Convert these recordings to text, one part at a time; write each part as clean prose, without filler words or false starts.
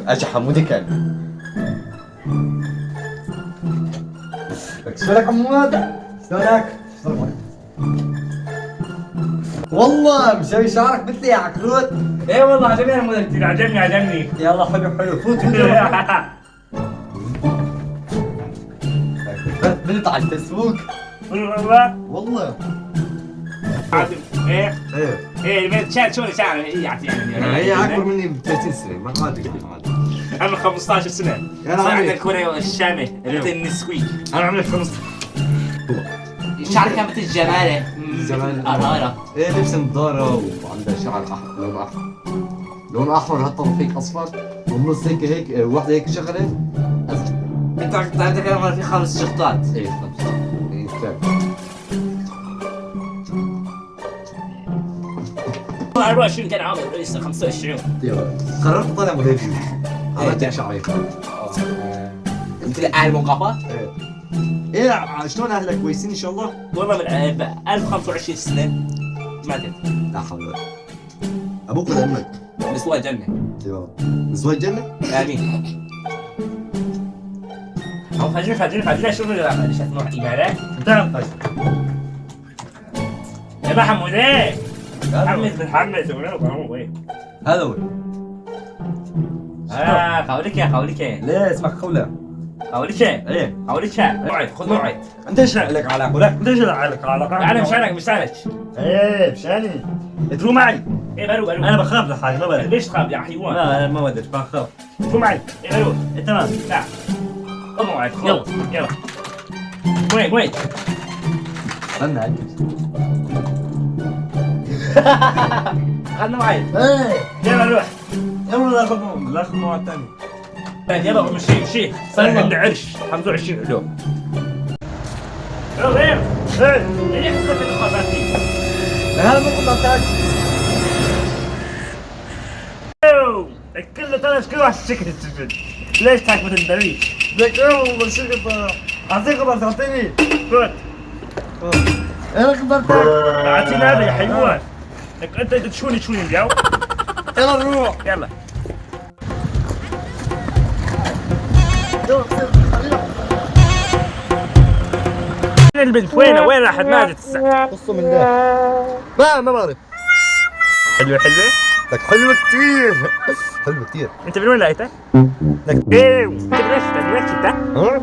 اجي حمودي كان شلونك حمود؟ شلونك؟ والله مسوي شعرك مثلي يا عكروت. ايه والله عجبني الموديل كثير، عجبني. يلا حلو فوت بنت على الفيسبوك والله. ايه ايه البنت شو شعر يعني هي اكبر مني ب 30 سنه ما ادري عمري 15 سنه. صار عندك كوريا الشامي النسوي. انا عمري 15. شعرك كان مثل الجمالة قرارة. ايه لبس نظاره وعنده شعر لون احمر هالطرفيك اصفر والنص هيك واحده هيك شغله ازرق. انت عندك انا في 5 شخطات. ايه 5 ايه كتاب 24 كان عامل لسه 25. يلا قررت طالع موديل عملت شعري. مثل اهل منقفة. ايه شلون اهلك كويسين ان شاء الله؟ والله من 1025 سنه ما ادري. لا حول ولا ابوك ولا امك؟ نسوى جنه. ايوه نسوان الجنه؟ امين. او فاجر شو ليش اسمه امارات؟ تعال يا محمود ايه؟ متحمس وين؟ هذا هو. قولك ليه اسمك خوله؟ قولك ايه موعد خذ موعد. انت ايش لك علاقه؟ ولك ليش لك علاقة؟ انا مشانك ايه مشاني ترو معي. ايه برو انا بخاف لحالي ما بقدر. ليش تخاف يا حيوان؟ لا ما بقدر بخاف. ترو معي ايه برو تمام. لا خذ موعد يلا وين استنى عندي خذنا موعد ايه يلا نروح يلا ناخذ موعد ثاني. يلا مشي صار عندي عرش 25 كيلو. ايه ليه حسيت الخرافات دي؟ هذا مو قطعتك. كله 3 كيلو على السكن السجن. ليش تحكي مثل الدريش؟ لك ايه والله شكرا. اعطيك خبر تعطيني. خذ ايه خبرتك؟ اعطيني هذا يا حيوان. انت تشوني اليوم. يلا نروح. يلا البنت وين راحت ماتت الساعة؟ قصوا من ده ما بعرف. حلوة لك حلوة كثير. حلوة كثير. انت من وين لقيتها؟ لك ايه انت من وين شفتها؟ ها؟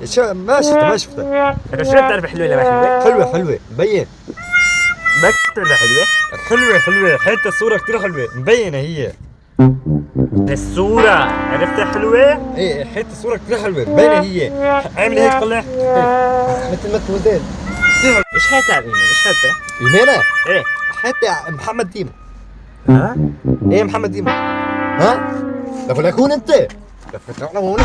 شو ما شفتها. لك شو بتعرف حلوة ولا ما حلوة؟ حلوة مبين. بكت ولا حلوة؟ حلوة حتى الصورة كثير حلوة مبينة هي. الصورة عرفتها حلوة؟ ايه حتى الصورة كثير حلوة مبينة هي. عامل هيك طلع مثل ما تودين. ايش حياتها ايمن؟ ايش حياتها؟ يمينة ايه حتى محمد ديما. ها؟ ايه محمد ديما. ها؟ لك هون انت. لك هون